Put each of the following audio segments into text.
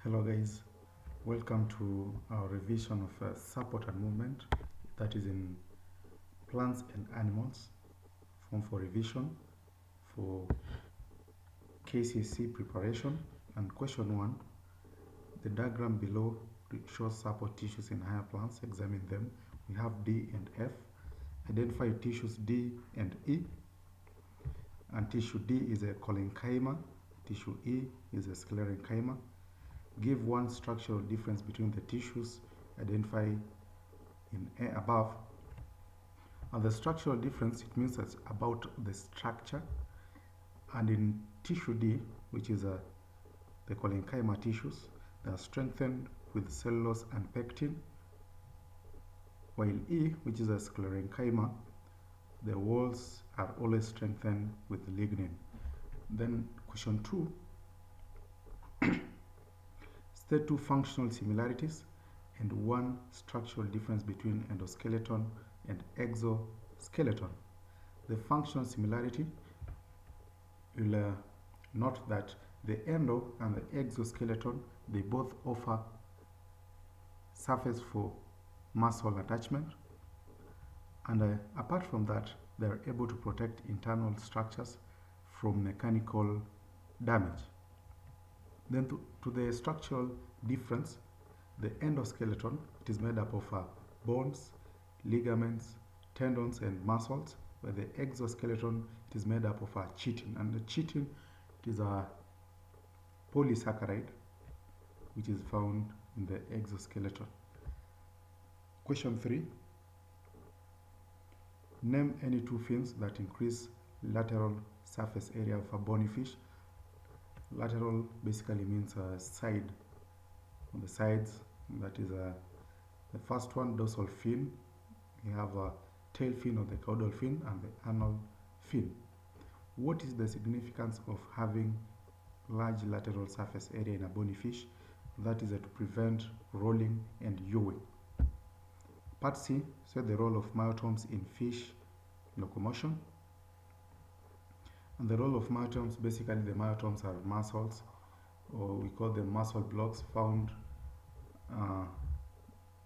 Hello guys, welcome to our revision of support and movement that is in plants and animals, form for revision for Kcse preparation. And question 1, the diagram below shows support tissues in higher plants. Examine them. We have D and F. Identify tissues D and E. And tissue D is a collenchyma, tissue E is a sclerenchyma. Give one structural difference between the tissues identified in A above. And the structural difference, it means that's about the structure. And in tissue D, which is the collenchyma tissues, they are strengthened with cellulose and pectin, while E, which is a sclerenchyma, the walls are always strengthened with lignin. Then question 2, state two functional similarities and one structural difference between endoskeleton and exoskeleton. The functional similarity, you'll note that the endo and the exoskeleton, they both offer surface for muscle attachment, and apart from that, they are able to protect internal structures from mechanical damage. Then to the structural difference, the endoskeleton, it is made up of bones, ligaments, tendons, and muscles, where the exoskeleton, it is made up of chitin. And the chitin, it is a polysaccharide which is found in the exoskeleton. Question 3, name any two fins that increase lateral surface area of a bony fish. Lateral basically means side, on the sides. That is the first one, dorsal fin. We have a tail fin or the caudal fin and the anal fin. What is the significance of having large lateral surface area in a bony fish? That is to prevent rolling and yawing. Part C, said the role of myotomes in fish locomotion. And the role of myotomes, basically the myotomes are muscles, or we call them muscle blocks, found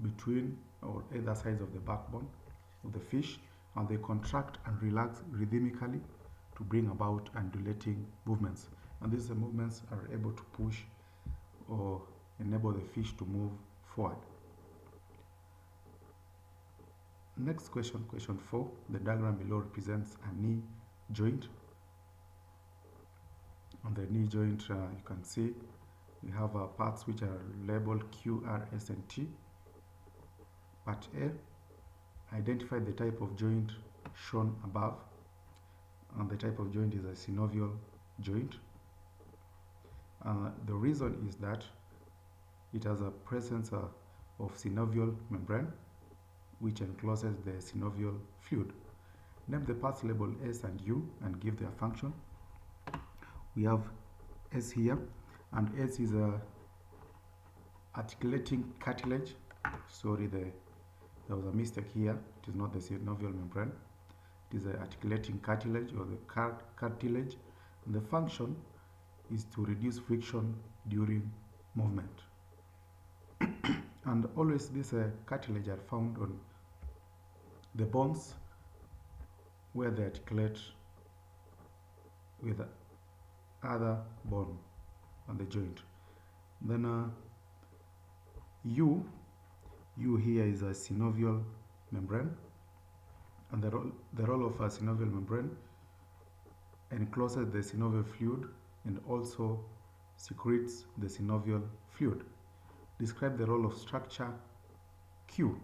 between or either sides of the backbone of the fish, and they contract and relax rhythmically to bring about undulating movements. And these movements are able to push or enable the fish to move forward. Next question, question 4, the diagram below represents a knee joint. On the knee joint, you can see we have parts which are labeled Q, R, S, and T. Part A, identify the type of joint shown above. And the type of joint is a synovial joint. The reason is that it has a presence of synovial membrane which encloses the synovial fluid. Name the parts labeled S and U and give their function. We have S here, and S is a articulating cartilage. Sorry, there was a mistake here. It is not the synovial membrane. It is the articulating cartilage or the cartilage. And the function is to reduce friction during movement. And always this cartilage are found on the bones where they articulate with other bone on the joint. Then U here is a synovial membrane, and the role of a synovial membrane encloses the synovial fluid and also secretes the synovial fluid. Describe the role of structure Q.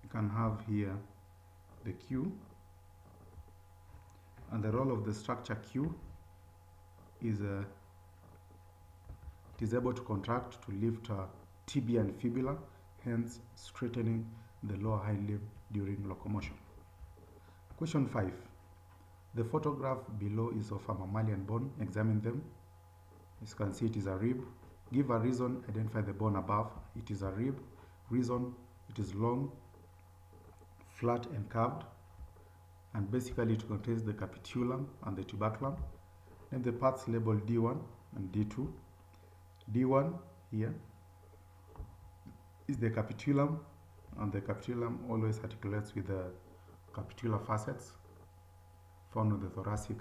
You can have here the Q, and the role of the structure Q is it is able to contract to lift tibia and fibula, hence straightening the lower hind limb during locomotion. Question 5. The photograph below is of a mammalian bone. Examine them. As you can see, it is a rib. Give a reason, identify the bone above. It is a rib. Reason, it is long, flat and curved, and basically it contains the capitulum and the tuberculum. Name the parts labeled D1 and D2. D1 here is the capitulum, and the capitulum always articulates with the capitular facets found on the thoracic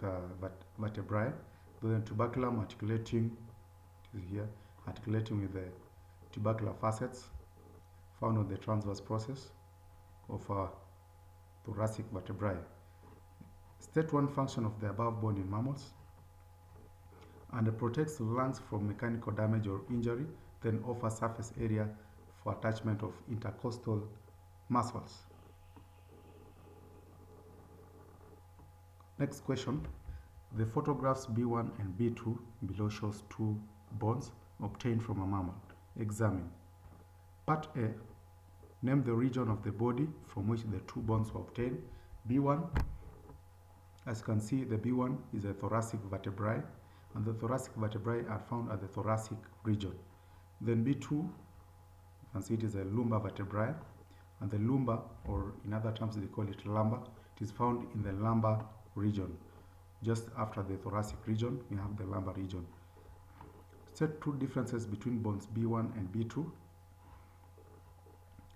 vertebrae. The tuberculum articulating is here, articulating with the tubercular facets found on the transverse process of thoracic vertebrae. State 1 function of the above bone in mammals, and protects the lungs from mechanical damage or injury, then offers surface area for attachment of intercostal muscles. Next question. The photographs B1 and B2 below shows two bones obtained from a mammal. Examine. Part A. Name the region of the body from which the two bones were obtained. B1, as you can see, the B1 is a thoracic vertebrae, and the thoracic vertebrae are found at the thoracic region. Then B2, you can see it is a lumbar vertebrae, and the lumbar, or in other terms they call it lumbar, it is found in the lumbar region. Just after the thoracic region, we have the lumbar region. State two differences between bones B1 and B2.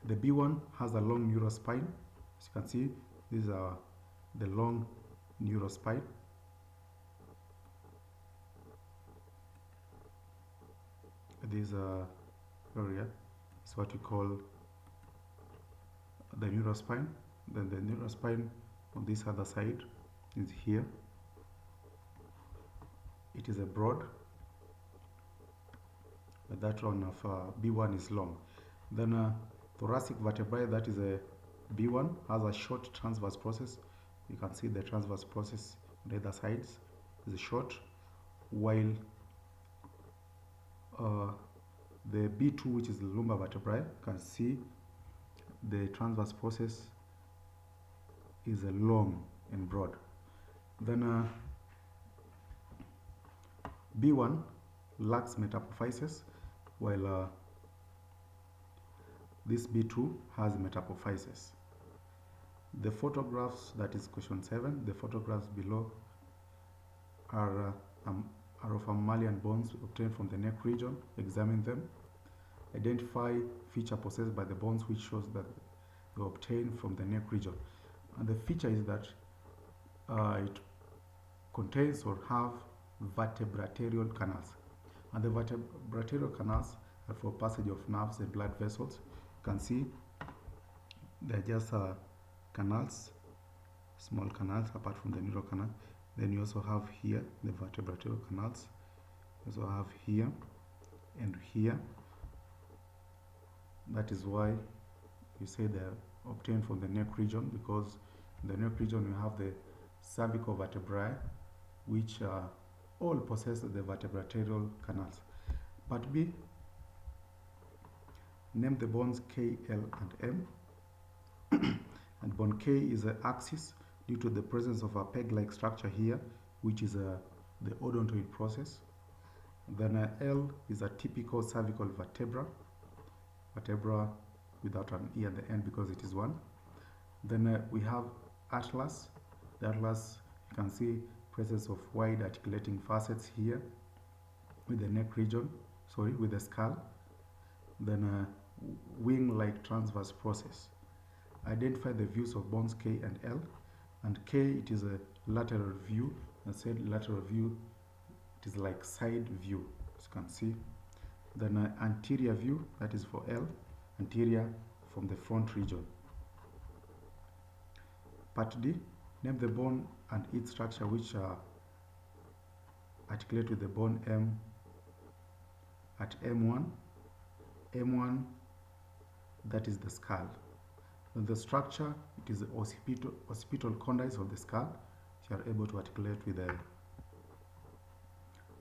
The B1 has a long neurospine. As you can see, these are the long neurospine. This area is what we call the neurospine. Then the neurospine on this other side is here. It is a broad, but that one of B1 is long. Then thoracic vertebrae, that is a B1, has a short transverse process. You can see the transverse process on either sides is short, while the B2, which is the lumbar vertebrae, you can see the transverse process is long and broad. Then B1 lacks metapophysis, while this B2 has metapophysis. The photographs, that is question 7, the photographs below are of mammalian bones obtained from the neck region. Examine them. Identify feature possessed by the bones which shows that they were obtained from the neck region. And the feature is that it contains or have vertebraterial canals. And the vertebraterial canals are for passage of nerves and blood vessels. You can see they're just canals, small canals apart from the neural canal. Then you also have here the vertebraterial canals. You also have here and here. That is why you say they're obtained from the neck region, because in the neck region you have the cervical vertebrae, which all possess the vertebraterial canals. Part B, name the bones K, L, and M. And bone K is an axis due to the presence of a peg-like structure here, which is the odontoid process. Then L is a typical cervical vertebra without an E at the end because it is one. Then we have atlas. The atlas, you can see presence of wide articulating facets here with the neck region, with the skull. Then wing-like transverse process. Identify the views of bones K and L. And K, it is a lateral view. I said lateral view, it is like side view, as you can see. Then anterior view, that is for L, anterior from the front region. Part D, name the bone and its structure which articulate with the bone M at M1. M1, that is the skull. Then the structure, it is the occipital condyles of the skull, which are able to articulate with the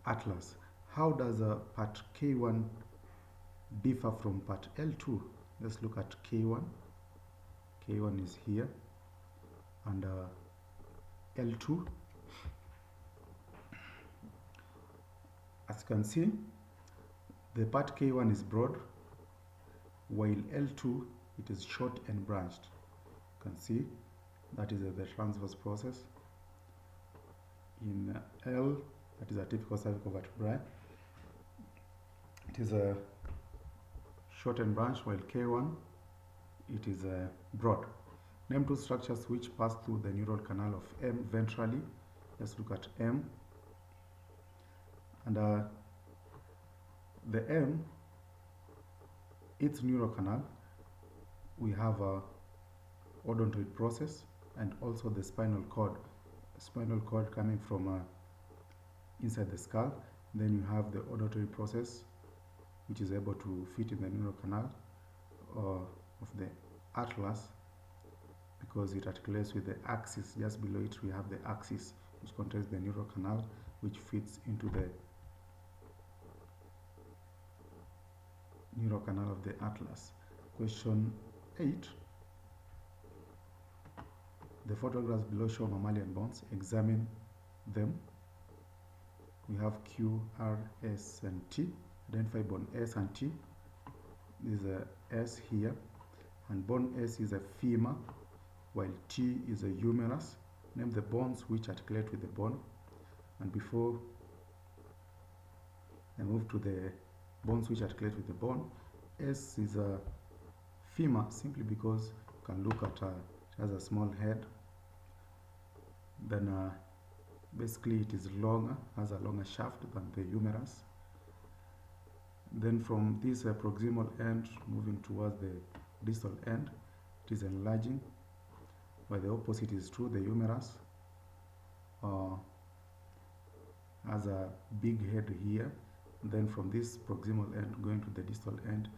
atlas. How does part K1 differ from part L2? Let's look at K1. K1 is here, and L2. As you can see, the part K1 is broad, while L2, it is short and branched. You can see that is the transverse process. In L, that is a typical cervical vertebrae. It is a short and branch, while K1 it is broad. Name two structures which pass through the neural canal of M ventrally. Let's look at M. And the M, its neural canal, we have a odontoid process and also the spinal cord coming from inside the skull. Then you have the odontoid process, which is able to fit in the neural canal of the atlas, because it articulates with the axis. Just below it we have the axis, which contains the neural canal, which fits into the neural canal of the atlas. Question 8. The photographs below show mammalian bones. Examine them. We have Q, R, S, and T. Identify bone S and T. There is a S here, and bone S is a femur, while T is a humerus. Name the bones which articulate with the bone. And before I move to the bones which articulate with the bone, S is a femur simply because you can look at it has a small head. Then basically it is longer, has a longer shaft than the humerus. Then from this proximal end moving towards the distal end, it is enlarging, while the opposite is true. The humerus has a big head here. Then from this proximal end going to the distal end,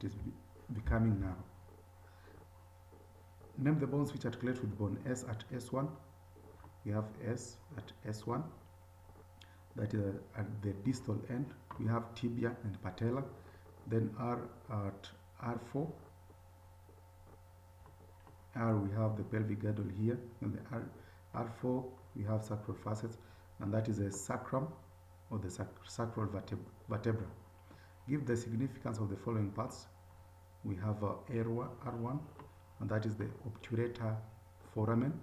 it is becoming narrow. Name the bones which articulate with bone S at S1. We have S at S1, that is at the distal end. We have tibia and patella. Then R at R4. R we have the pelvic girdle here, and the R4 we have sacral facets, and that is a sacrum or the sacral vertebra. Give the significance of the following parts. We have R1, and that is the obturator foramen,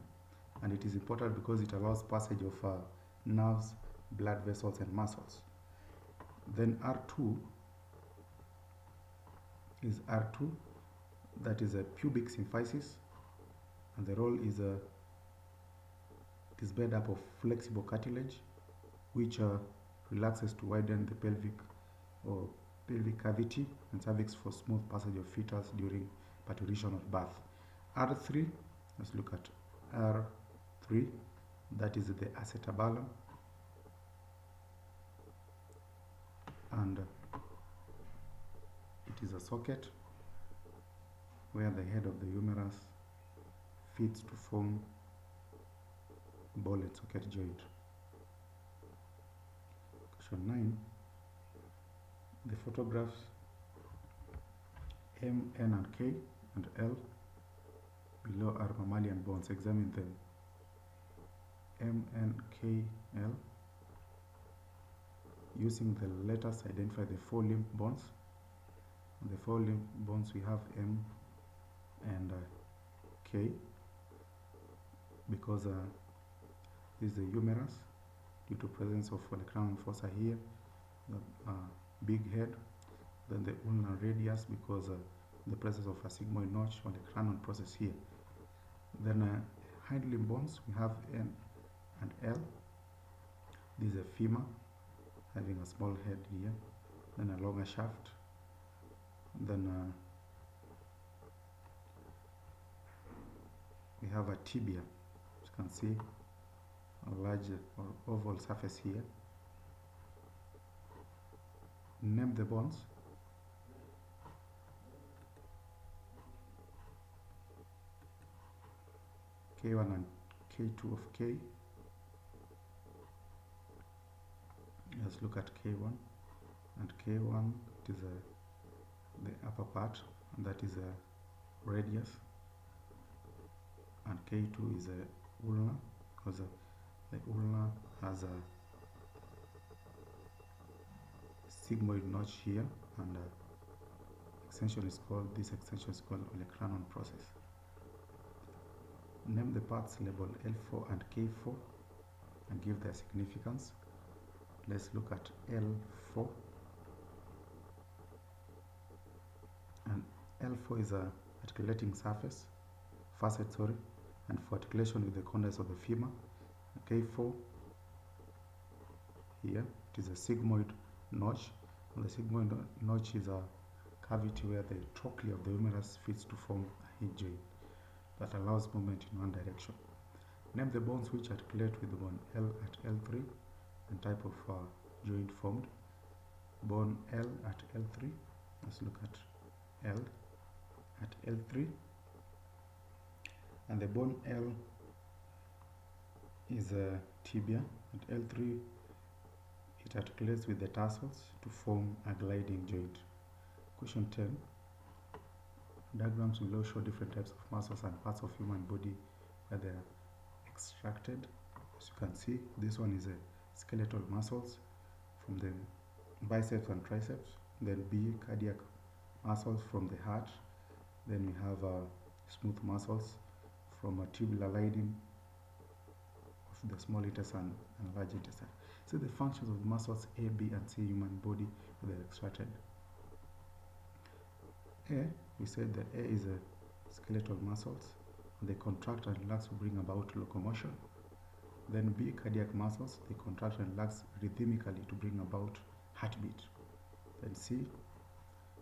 and it is important because it allows passage of nerves, blood vessels, and muscles. Then R2 is R2, that is a pubic symphysis, and the role is it is made up of flexible cartilage, which relaxes to widen the pelvic cavity and cervix for smooth passage of fetus during parturition of birth. R3, let's look at R3, that is the acetabulum, and it is a socket where the head of the humerus fits to form ball and socket joint. Question 9. The photographs M, N, and K and L below are mammalian bones. Examine them. M, N, K, L. Using the letters, identify the forelimb bones. On the forelimb bones we have M and K, because this is the humerus due to presence of olecranon fossa here, the big head. Then the ulnar radius because the presence of a sigmoid notch on the olecranon process here. Then hind limb bones we have N and L. This is a femur having a small head here, then a longer shaft. Then we have a tibia, as you can see, a large or oval surface here. Name the bones. K1 and K2 of K. Let's look at K1 and K1. It is the upper part, and that is a radius, and K2 is a ulna, because the ulna has a sigmoid notch here, and this extension is called olecranon process. Name the parts labeled L4 and K4 and give their significance. Let's look at L4. And L4 is a articulating surface, facet, and for articulation with the corners of the femur. K4 here, it is a sigmoid notch. And the sigmoid notch is a cavity where the trochlea of the humerus fits to form a hinge joint that allows movement in one direction. Name the bones which articulate with the bone L at L3 and type of joint formed. Bone L at L3. Let's look at L at L3. And the bone L is a tibia. At L3, it articulates with the tarsals to form a gliding joint. Question 10. Diagrams below show different types of muscles and parts of human body where they are extracted. As you can see, this one is a skeletal muscles from the biceps and triceps. Then B, cardiac muscles from the heart. Then we have smooth muscles from a tubular lining of the small intestine and large intestine. So the functions of the muscles A, B, and C human body where they are extracted. A, we said that A is a skeletal muscles. They contract and relax to bring about locomotion. Then B, cardiac muscles. They contract and relax rhythmically to bring about heartbeat. Then C,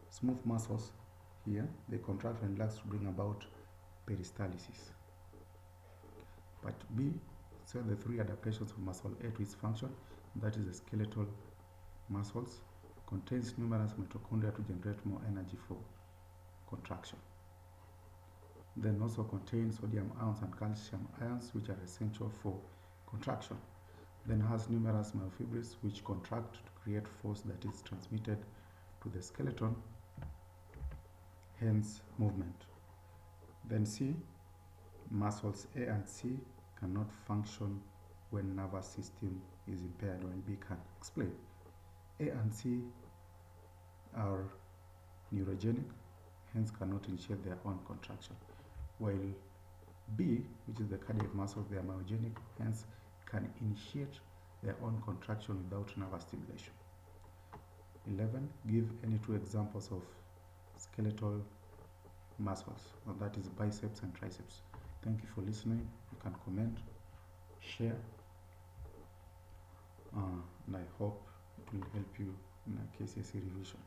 smooth muscles. Here, they contract and relax to bring about peristalsis. But B, so the three adaptations of muscle A to its function, that is the skeletal muscles, contains numerous mitochondria to generate more energy for contraction. Then also contains sodium ions and calcium ions, which are essential for contraction. Then has numerous myofibrils which contract to create force that is transmitted to the skeleton, hence movement. Then C, muscles A and C cannot function when nervous system is impaired, when B can. Explain. A and C are neurogenic, hence cannot initiate their own contraction, while B, which is the cardiac muscles, they are myogenic, hence can initiate their own contraction without nervous stimulation. 11. Give any two examples of skeletal muscles, and that is biceps and triceps. Thank you for listening. You can comment, share, and I hope it will help you in a Kcse revision.